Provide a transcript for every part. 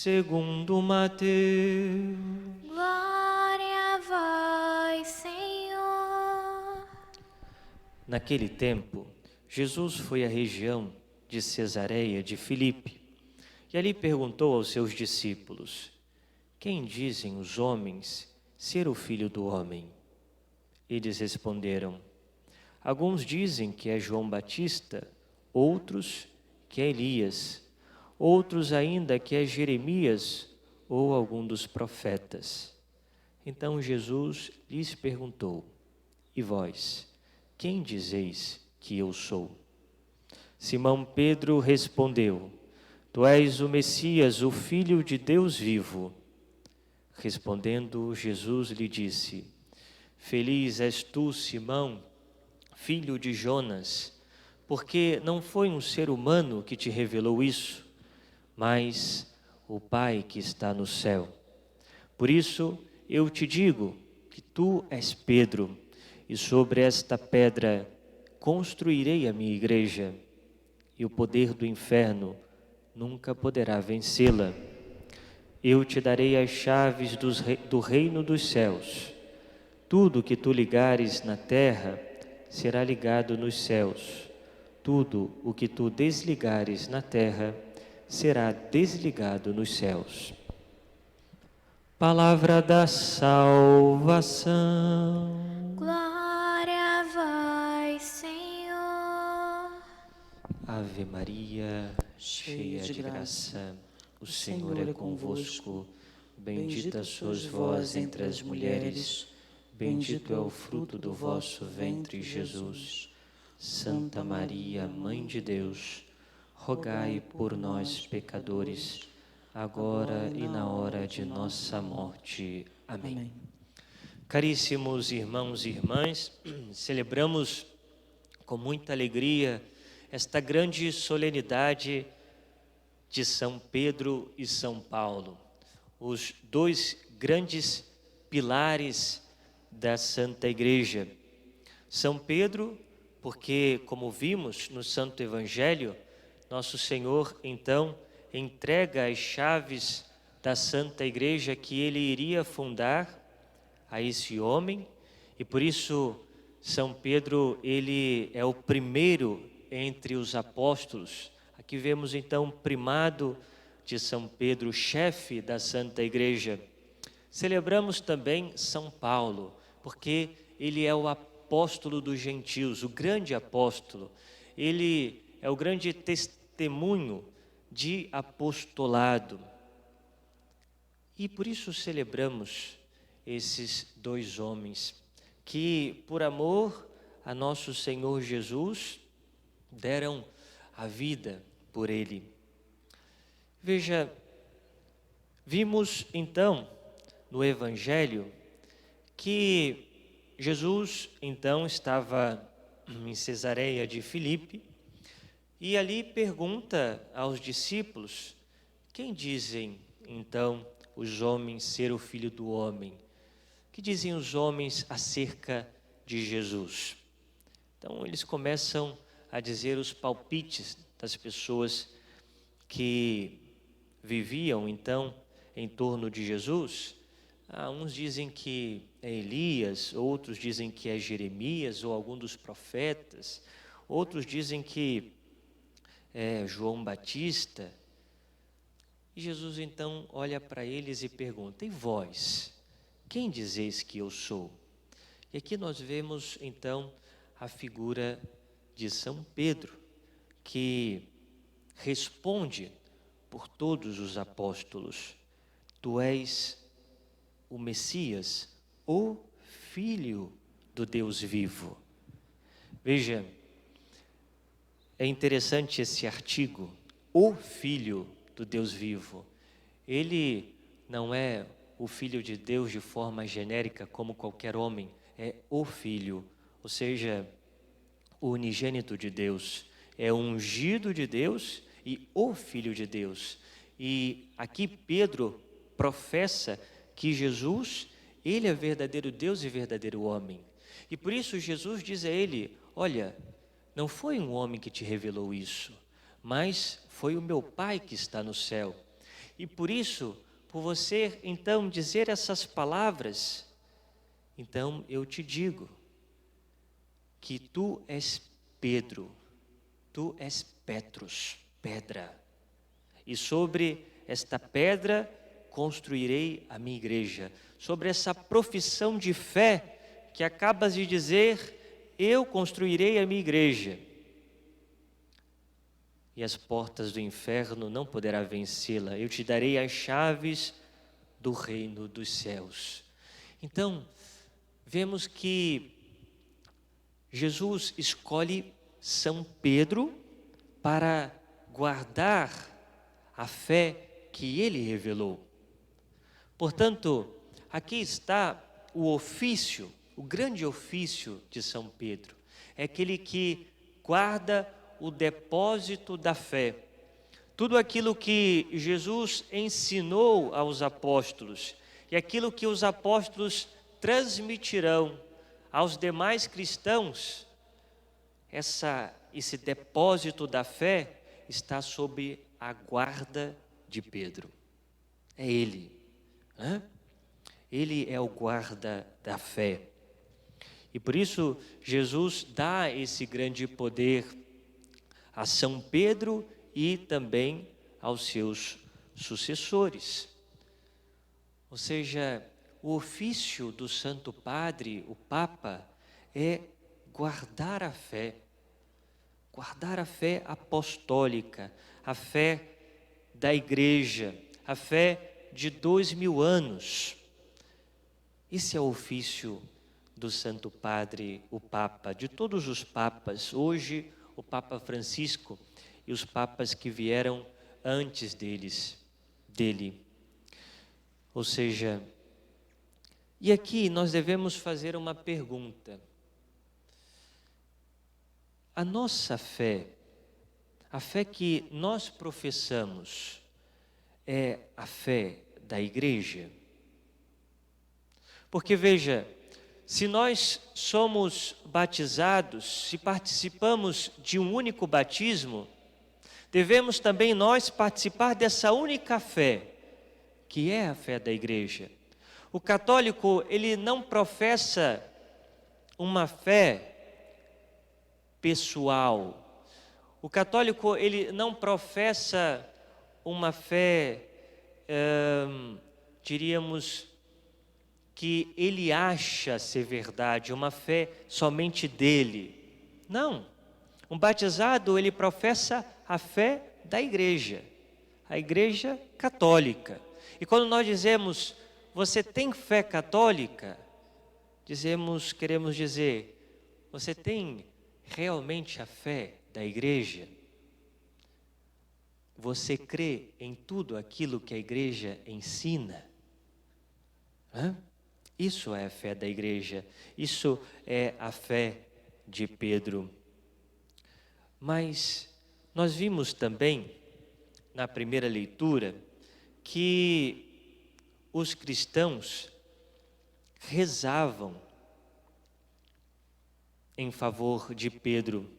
segundo Mateus. Glória a vós, Senhor. Naquele tempo, Jesus foi à região de Cesareia de Filipe e ali perguntou aos seus discípulos: quem dizem os homens ser o Filho do Homem? Eles responderam: alguns dizem que é João Batista, outros que é Elias, outros ainda que é Jeremias ou algum dos profetas. Então Jesus lhes perguntou: e vós, quem dizeis que eu sou? Simão Pedro respondeu: tu és o Messias, o Filho de Deus vivo. Respondendo, Jesus lhe disse: feliz és tu, Simão, filho de Jonas, porque não foi um ser humano que te revelou isso, mas o Pai que está no céu. Por isso eu te digo que tu és Pedro, e sobre esta pedra construirei a minha igreja, e o poder do inferno nunca poderá vencê-la. Eu te darei as chaves do reino dos céus. Tudo que tu ligares na terra será ligado nos céus. Tudo o que tu desligares na terra será desligado nos céus. Palavra da salvação. Glória a vós, Senhor. Ave Maria, cheia de graça, o Senhor é convosco. Bendita sois vós entre as mulheres, bendito é o fruto do vosso ventre, Jesus. Santa Maria, Mãe de Deus, rogai por nós, pecadores, agora e na hora de nossa morte. Amém. Caríssimos irmãos e irmãs, celebramos com muita alegria esta grande solenidade de São Pedro e São Paulo, os dois grandes pilares da Santa Igreja. São Pedro, porque, como vimos no Santo Evangelho, nosso Senhor, então, entrega as chaves da Santa Igreja que ele iria fundar a esse homem, e por isso São Pedro, ele é o primeiro entre os apóstolos. Aqui vemos então o primado de São Pedro, chefe da Santa Igreja. Celebramos também São Paulo, porque ele é o apóstolo dos gentios, o grande apóstolo. Ele é o grande testemunho de apostolado. E por isso celebramos esses dois homens que, por amor a nosso Senhor Jesus, deram a vida por ele. Veja, vimos então no Evangelho que Jesus então estava em Cesareia de Filipe e ali pergunta aos discípulos: quem dizem então os homens ser o Filho do Homem? O que dizem os homens acerca de Jesus? Então eles começam a dizer os palpites das pessoas que viviam então em torno de Jesus. Uns dizem que é Elias, outros dizem que é Jeremias ou algum dos profetas, outros dizem que é João Batista. E Jesus então olha para eles e pergunta: e vós, quem dizeis que eu sou? E aqui nós vemos então a figura de São Pedro, que responde por todos os apóstolos: tu és o Messias, o Filho do Deus vivo. Veja, é interessante esse artigo, o Filho do Deus vivo. Ele não é o Filho de Deus de forma genérica como qualquer homem, é o Filho, ou seja, o unigênito de Deus, é o ungido de Deus e o Filho de Deus. E aqui Pedro professa que Jesus, ele é verdadeiro Deus e verdadeiro homem. E por isso Jesus diz a ele: olha, não foi um homem que te revelou isso, mas foi o meu Pai que está no céu. E por isso, por você então dizer essas palavras, então eu te digo que tu és Pedro, tu és Petrus, pedra. E sobre esta pedra construirei a minha igreja. Sobre essa profissão de fé que acabas de dizer, eu construirei a minha igreja. E as portas do inferno não poderá vencê-la. Eu te darei as chaves do reino dos céus. Então, vemos que Jesus escolhe São Pedro para guardar a fé que ele revelou. Portanto, aqui está o ofício, o grande ofício de São Pedro. É aquele que guarda o depósito da fé. Tudo aquilo que Jesus ensinou aos apóstolos e aquilo que os apóstolos transmitirão aos demais cristãos, esse depósito da fé está sob a guarda de Pedro. É ele. Ele é o guarda da fé. E por isso Jesus dá esse grande poder a São Pedro e também aos seus sucessores. Ou seja, o ofício do Santo Padre, o Papa, é guardar a fé apostólica, a fé da Igreja, a fé de 2000 anos. Esse é o ofício do Santo Padre, o Papa, de todos os papas, hoje o Papa Francisco e os papas que vieram antes dele. Ou seja, e aqui nós devemos fazer uma pergunta. A nossa fé, a fé que nós professamos, é a fé da Igreja? Porque veja, se nós somos batizados, se participamos de um único batismo, devemos também nós participar dessa única fé, que é a fé da Igreja. O católico, ele não professa uma fé pessoal. O católico, ele não professa uma fé, diríamos, que ele acha ser verdade, uma fé somente dele. Não. Um batizado, ele professa a fé da Igreja, a Igreja católica. E quando nós dizemos, você tem fé católica? Queremos dizer, você tem realmente a fé da Igreja? Você crê em tudo aquilo que a Igreja ensina? Isso é a fé da Igreja, isso é a fé de Pedro. Mas nós vimos também, na primeira leitura, que os cristãos rezavam em favor de Pedro.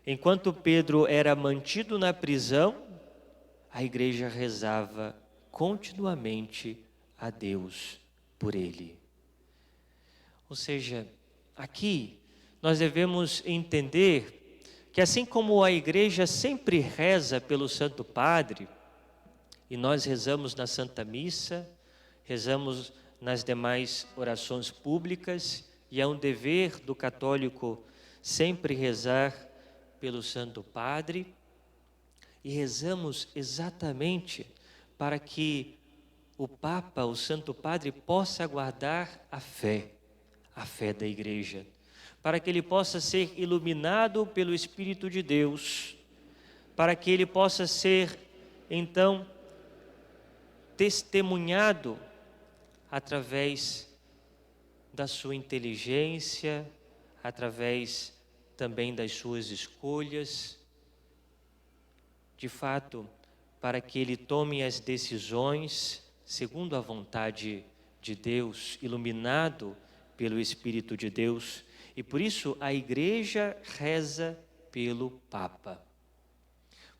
Enquanto Pedro era mantido na prisão, a Igreja rezava continuamente a Deus por ele. Ou seja, aqui nós devemos entender que assim como a Igreja sempre reza pelo Santo Padre, e nós rezamos na Santa Missa, rezamos nas demais orações públicas, e é um dever do católico sempre rezar pelo Santo Padre, e rezamos exatamente para que o Papa, o Santo Padre, possa guardar a fé da Igreja, para que ele possa ser iluminado pelo Espírito de Deus, para que ele possa ser, então, testemunhado através da sua inteligência, através também das suas escolhas, de fato, para que ele tome as decisões segundo a vontade de Deus, iluminado pelo Espírito de Deus. E por isso a Igreja reza pelo Papa.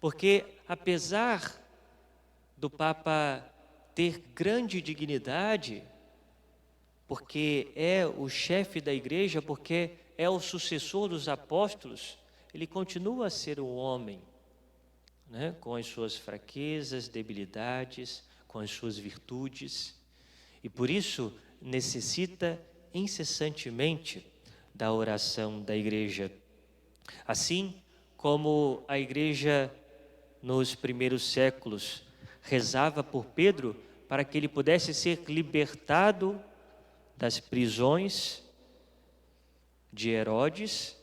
Porque apesar do Papa ter grande dignidade, porque é o chefe da igreja, porque é o sucessor dos apóstolos, ele continua a ser um homem, né? Com as suas fraquezas, debilidades, com as suas virtudes, e por isso necessita incessantemente da oração da igreja. Assim como a igreja nos primeiros séculos rezava por Pedro para que ele pudesse ser libertado das prisões de Herodes,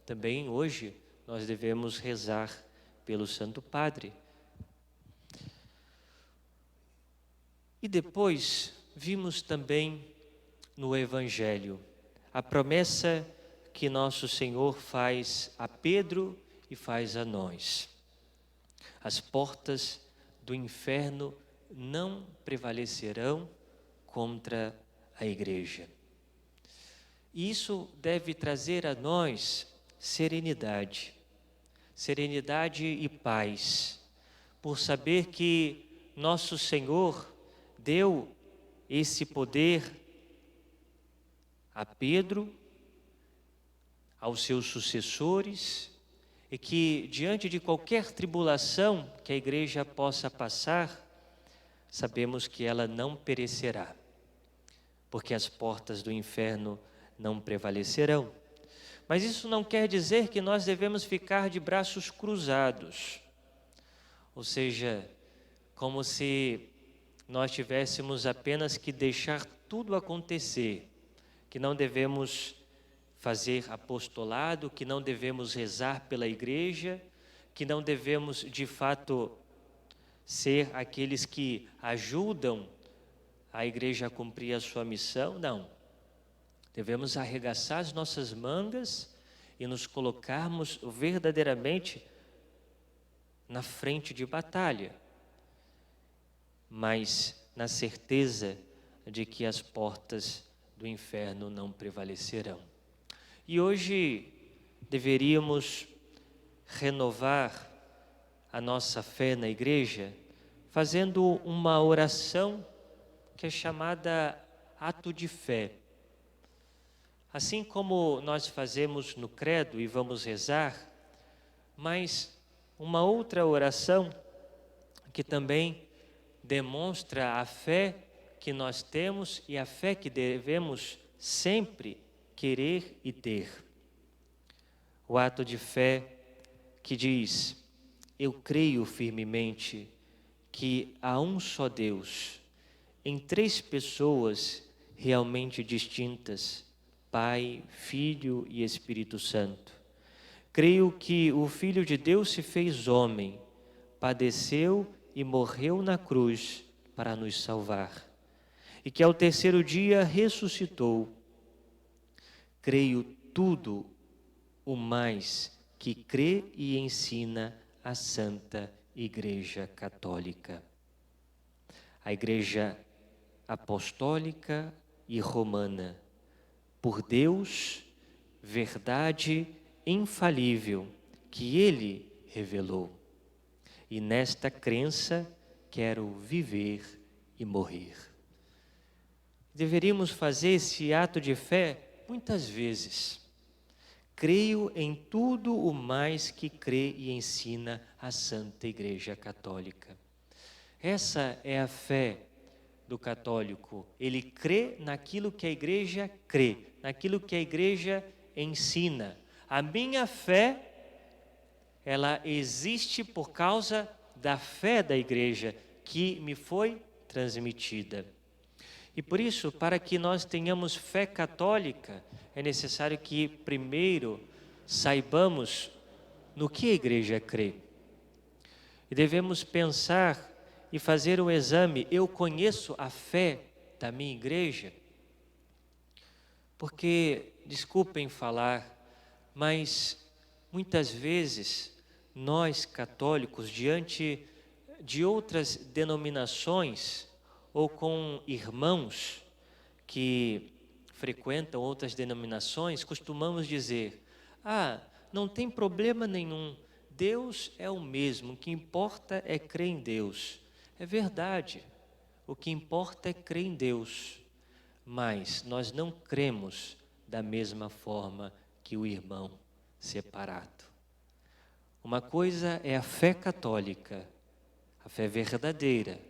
também hoje nós devemos rezar pelo Santo Padre. E depois vimos também no Evangelho a promessa que nosso Senhor faz a Pedro e faz a nós. As portas do inferno não prevalecerão contra a igreja. E isso deve trazer a nós serenidade e paz, por saber que nosso Senhor deu esse poder a Pedro, aos seus sucessores, e que diante de qualquer tribulação que a igreja possa passar, sabemos que ela não perecerá, porque as portas do inferno não prevalecerão. Mas isso não quer dizer que nós devemos ficar de braços cruzados, ou seja, como se nós tivéssemos apenas que deixar tudo acontecer, que não devemos fazer apostolado, que não devemos rezar pela igreja, que não devemos de fato ser aqueles que ajudam a igreja a cumprir a sua missão. Não. Devemos arregaçar as nossas mangas e nos colocarmos verdadeiramente na frente de batalha, mas na certeza de que as portas do inferno não prevalecerão. E hoje deveríamos renovar a nossa fé na igreja fazendo uma oração que é chamada ato de fé. Assim como nós fazemos no credo e vamos rezar, mas uma outra oração que também demonstra a fé que nós temos e a fé que devemos sempre querer e ter. O ato de fé que diz: eu creio firmemente que há um só Deus, em três pessoas realmente distintas, Pai, Filho e Espírito Santo. Creio que o Filho de Deus se fez homem, padeceu e morreu na cruz para nos salvar, e que ao terceiro dia ressuscitou. Creio tudo o mais que crê e ensina a Santa Igreja Católica. A Igreja Apostólica e Romana, por Deus, verdade infalível que Ele revelou. E nesta crença quero viver e morrer. Deveríamos fazer esse ato de fé muitas vezes. Creio em tudo o mais que crê e ensina a Santa Igreja Católica. Essa é a fé do católico. Ele crê naquilo que a igreja crê, naquilo que a igreja ensina. A minha fé, ela existe por causa da fé da igreja que me foi transmitida. E por isso, para que nós tenhamos fé católica, é necessário que primeiro saibamos no que a igreja crê. E devemos pensar e fazer um exame: eu conheço a fé da minha igreja? Porque, desculpem falar, mas muitas vezes nós católicos, diante de outras denominações ou com irmãos que frequentam outras denominações, costumamos dizer: não tem problema nenhum, Deus é o mesmo, o que importa é crer em Deus. É verdade, o que importa é crer em Deus, mas nós não cremos da mesma forma que o irmão separado. Uma coisa é a fé católica, a fé verdadeira,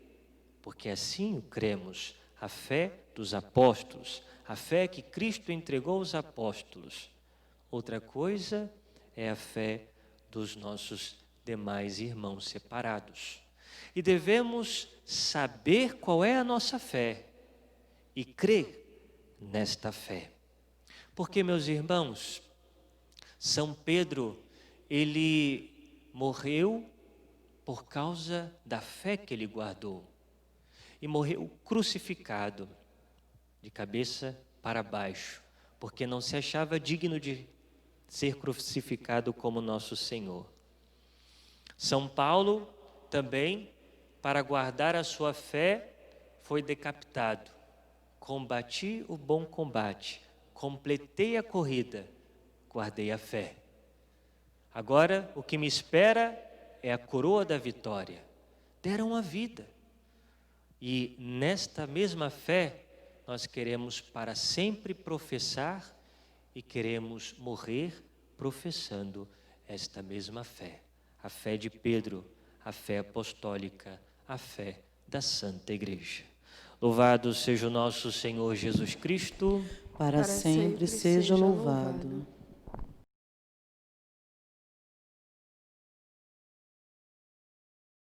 porque assim o cremos, a fé dos apóstolos, a fé que Cristo entregou aos apóstolos. Outra coisa é a fé dos nossos demais irmãos separados. E devemos saber qual é a nossa fé e crer nesta fé. Porque, meus irmãos, São Pedro, ele morreu por causa da fé que ele guardou. E morreu crucificado, de cabeça para baixo, porque não se achava digno de ser crucificado como nosso Senhor. São Paulo também, para guardar a sua fé, foi decapitado. Combati o bom combate, completei a corrida, guardei a fé. Agora o que me espera é a coroa da vitória. Deram a vida. E nesta mesma fé, nós queremos para sempre professar e queremos morrer professando esta mesma fé. A fé de Pedro, a fé apostólica, a fé da Santa Igreja. Louvado seja o nosso Senhor Jesus Cristo. Para sempre seja louvado.